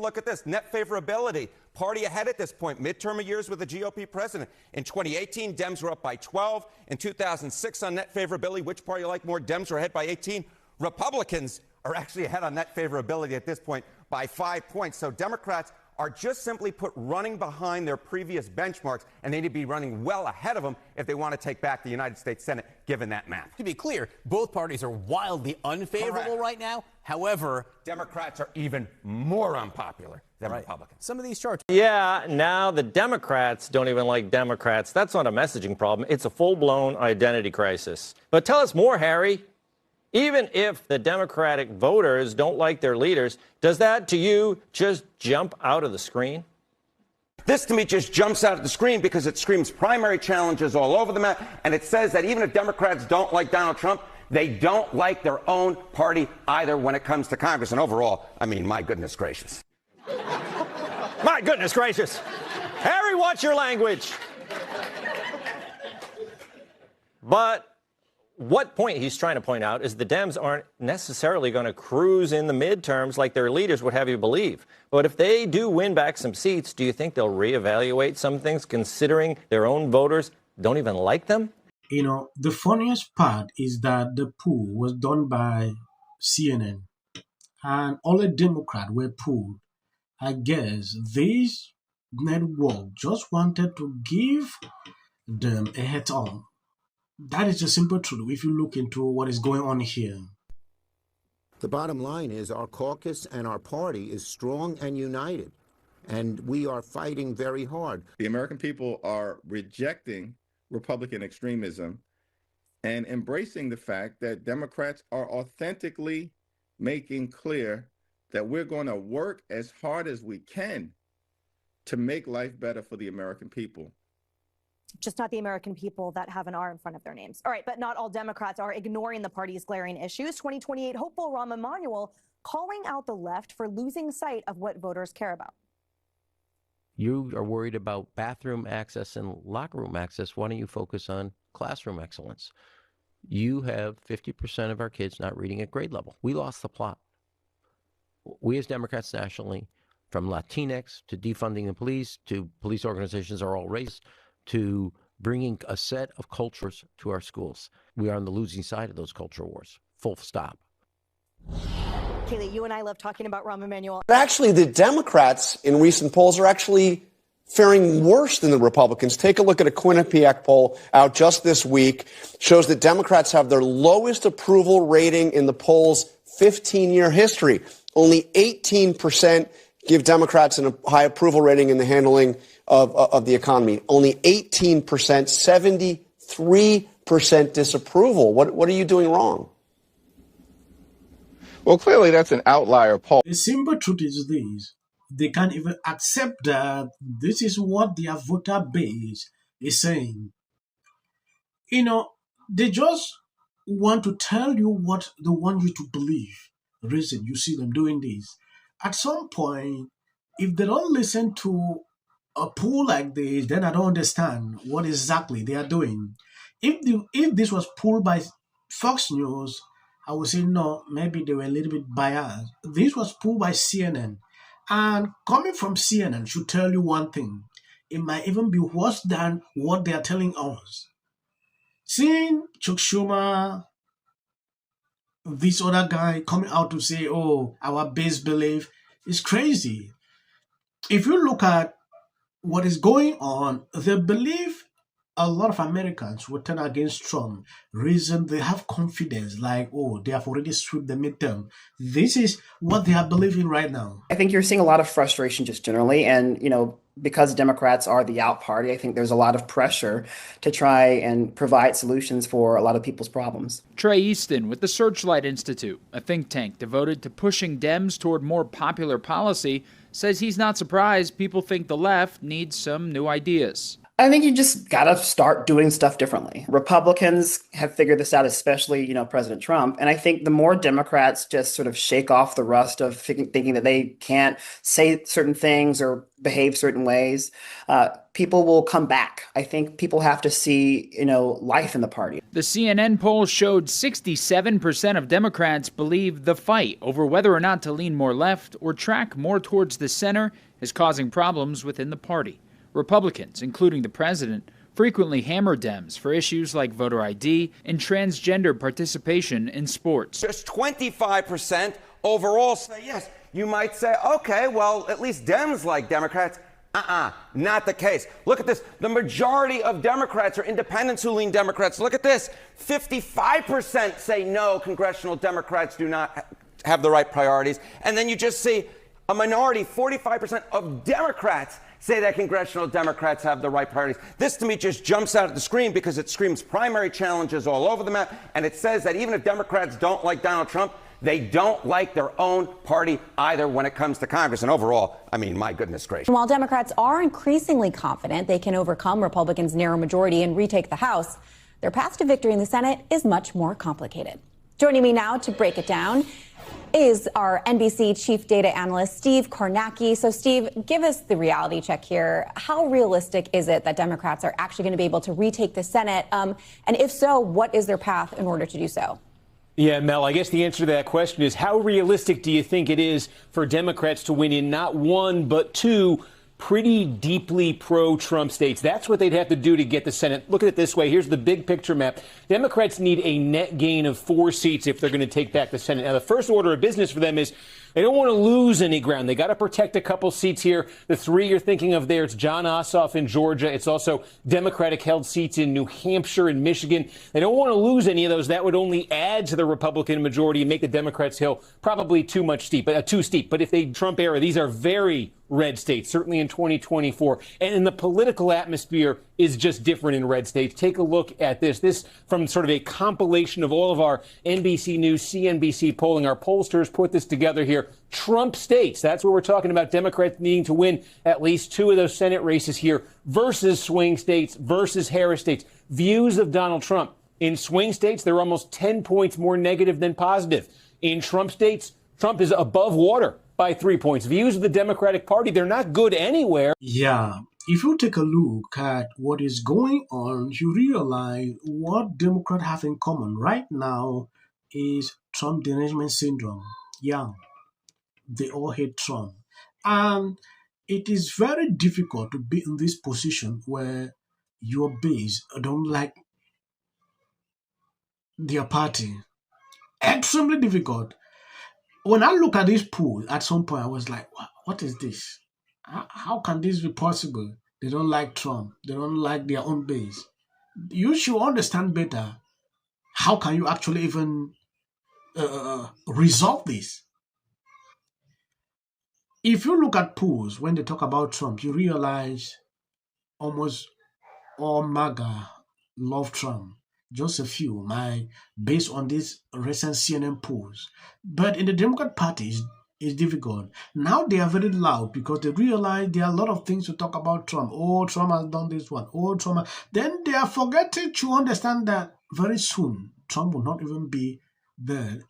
look at this. Net favorability. Party ahead at this point. Midterm years with the GOP president. In 2018, Dems were up by 12. In 2006 on net favorability, which party you like more? Dems were ahead by 18. Republicans are actually ahead on net favorability at this point by 5 points. So Democrats are just simply put running behind their previous benchmarks, and they need to be running well ahead of them if they want to take back the United States Senate, given that map. To be clear, both parties are wildly unfavorable right now. However, Democrats are even more unpopular than Republicans. Some of these charts. Yeah, now the Democrats don't even like Democrats. That's not a messaging problem. It's a full-blown identity crisis. But tell us more, Harry. Even if the Democratic voters don't like their leaders, does that, to you, just jump out of the screen? This, to me, just jumps out of the screen because it screams primary challenges all over the map, and it says that even if Democrats don't like Donald Trump, they don't like their own party either when it comes to Congress. And overall, I mean, my goodness gracious. My goodness gracious. Harry, watch your language. But what point he's trying to point out is the Dems aren't necessarily going to cruise in the midterms like their leaders would have you believe. But if they do win back some seats, do you think they'll reevaluate some things considering their own voters don't even like them? You know, the funniest part is that the poll was done by CNN and all the Democrats were polled. I guess this network just wanted to give them a head on. That is the simple truth if you look into what is going on here. The bottom line is our caucus and our party is strong and united, and we are fighting very hard. The American people are rejecting Republican extremism and embracing the fact that Democrats are authentically making clear that we're going to work as hard as we can to make life better for the American people. Just not the American people that have an R in front of their names. All right, but not all Democrats are ignoring the party's glaring issues. 2028 hopeful Rahm Emanuel calling out the left for losing sight of what voters care about. You are worried about bathroom access and locker room access. Why don't you focus on classroom excellence? You have 50% of our kids not reading at grade level. We lost the plot. We as Democrats nationally, from Latinx to defunding the police to police organizations are all racist, to bringing a set of cultures to our schools. We are on the losing side of those culture wars. Full stop. Kaylee, you and I love talking about Rahm Emanuel. But actually, the Democrats in recent polls are actually faring worse than the Republicans. Take a look at a Quinnipiac poll out just this week. Shows that Democrats have their lowest approval rating in the poll's 15-year history. Only 18% give Democrats a high approval rating in the handling of the economy. Only 18%, 73% disapproval. What are you doing wrong? Well, clearly that's an outlier poll. The simple truth is this. They can't even accept that this is what their voter base is saying. You know, they just want to tell you what they want you to believe. The reason you see them doing this. At some point, if they don't listen to a poll like this, then I don't understand what exactly they are doing. If this was pulled by Fox News, I would say no, maybe they were a little bit biased. This was pulled by CNN. And coming from CNN should tell you one thing. It might even be worse than what they are telling us. Seeing Chuck Schumer, this other guy coming out to say, oh, our base belief is crazy. If you look at what is going on, they believe a lot of Americans will turn against Trump. Reason they have confidence, like, oh, they have already swept the midterm. This is what they are believing right now. I think you're seeing a lot of frustration just generally. And, you know, because Democrats are the out party, I think there's a lot of pressure to try and provide solutions for a lot of people's problems. Trey Easton with the Searchlight Institute, a think tank devoted to pushing Dems toward more popular policy, says he's not surprised people think the left needs some new ideas. I think you just got to start doing stuff differently. Republicans have figured this out, especially, President Trump. And I think the more Democrats just sort of shake off the rust of thinking that they can't say certain things or behave certain ways, people will come back. I think people have to see, life in the party. The CNN poll showed 67% of Democrats believe the fight over whether or not to lean more left or track more towards the center is causing problems within the party. Republicans, including the president, frequently hammer Dems for issues like voter ID and transgender participation in sports. Just 25% overall say yes. You might say, okay, well, at least Dems like Democrats. Not the case. Look at this. The majority of Democrats are independents who lean Democrats. Look at this. 55% say no, congressional Democrats do not have the right priorities. And then you just see a minority, 45% of Democrats say that congressional Democrats have the right priorities. This, to me, just jumps out at the screen because it screams primary challenges all over the map, and it says that even if Democrats don't like Donald Trump, they don't like their own party either when it comes to Congress. And overall, I mean, my goodness gracious. While Democrats are increasingly confident they can overcome Republicans' narrow majority and retake the House, their path to victory in the Senate is much more complicated. Joining me now to break it down is our NBC chief data analyst, Steve Kornacki. So, Steve, give us the reality check here. How realistic is it that Democrats are actually going to be able to retake the Senate? And if so, what is their path in order to do so? Yeah, Mel, I guess the answer to that question is how realistic do you think it is for Democrats to win in not one, but two pretty deeply pro-Trump states? That's what they'd have to do to get the Senate. Look at it this way. Here's the big picture map. Democrats need a net gain of 4 seats if they're going to take back the Senate. Now, the first order of business for them is they don't want to lose any ground. They got to protect a couple seats here. The 3 you're thinking of there, it's John Ossoff in Georgia. It's also Democratic-held seats in New Hampshire and Michigan. They don't want to lose any of those. That would only add to the Republican majority and make the Democrats' hill probably too steep. But if they Trump era, these are very red states, certainly in 2024. And the political atmosphere is just different in red states. Take a look at this. This from sort of a compilation of all of our NBC News, CNBC polling. Our pollsters put this together here. Trump states, that's where we're talking about Democrats needing to win at least 2 of those Senate races here versus swing states, versus Harris states. Views of Donald Trump. In swing states, they're almost 10 points more negative than positive. In Trump states, Trump is above water by 3 points. Views of the Democratic Party, they're not good anywhere. Yeah, if you take a look at what is going on, you realize what Democrats have in common right now is Trump derangement syndrome. Yeah, they all hate Trump. And it is very difficult to be in this position where your base don't like their party. Extremely difficult. When I look at this poll, at some point I was like, what is this? How can this be possible? They don't like Trump. They don't like their own base. You should understand better. How can you actually even resolve this? If you look at polls, when they talk about Trump, you realize almost all MAGA love Trump. Just a few, based on these recent CNN polls. But in the Democrat Party, it's difficult. Now they are very loud because they realize there are a lot of things to talk about Trump. Oh, Trump has done this one. Oh, Trump. Then they are forgetting to understand that very soon, Trump will not even be there.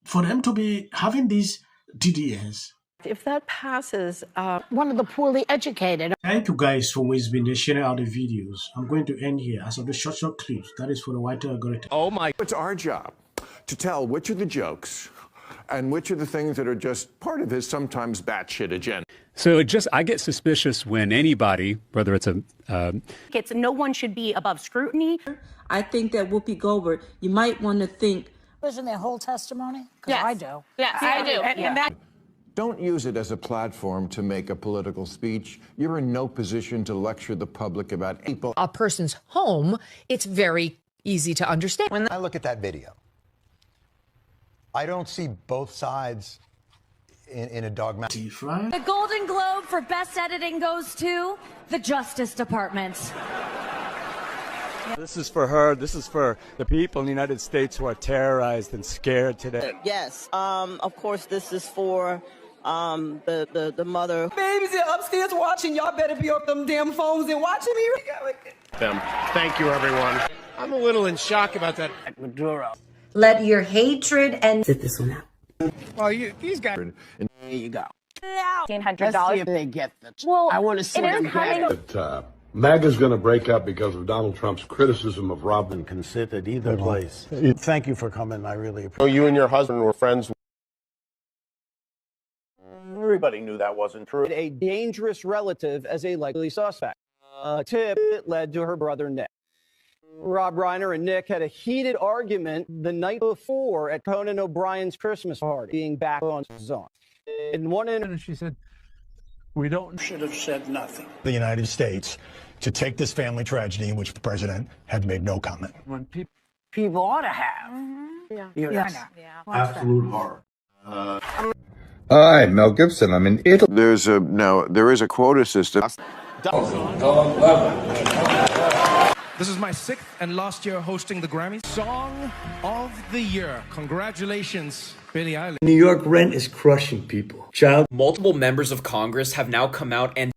For them to be having these DDS. If that passes, one of the poorly educated. Thank you guys for always been sharing out the videos. I'm going to end here as of the short clips. That is for the white algorithm. Oh my! It's our job to tell which are the jokes and which are the things that are just part of his sometimes batshit agenda. So I get suspicious when anybody, whether it's no one should be above scrutiny. I think that Whoopi Goldberg, you might want to think. Isn't their whole testimony? Yes. I do. Yes, I do. And that. Don't use it as a platform to make a political speech. You're in no position to lecture the public about people. A person's home, it's very easy to understand. When I look at that video, I don't see both sides in a dogmatic. The Golden Globe for Best Editing goes to the Justice Department. This is for her. This is for the people in the United States who are terrorized and scared today. Yes. Of course, this is for the mother. Babies are upstairs watching. Y'all better be off them damn phones and watching me. Thank you, everyone. I'm a little in shock about that. Maduro. Let your hatred and Sit this one out. Well, these guys. There you go. $1,500. Let's see if they get the. Well, I want to see it them is coming. get. MAGA's going to break up because of Donald Trump's criticism of Rob. Can sit at either place. Thank you for coming. I really appreciate it. So you and your husband were friends. Everybody knew that wasn't true. A dangerous relative as a likely suspect. A tip that led to her brother Nick. Rob Reiner and Nick had a heated argument the night before at Conan O'Brien's Christmas party, being back on zone. In one interview, she said, We should have said nothing. The United States to take this family tragedy in which the president had made no comment. When people ought to have. Yeah. Absolute horror. Hi, Mel Gibson. I'm in Italy. There is a quota system. This is my 6th and last year hosting the Grammys. Song of the Year. Congratulations, Billie Eilish. New York rent is crushing people. Multiple members of Congress have now come out and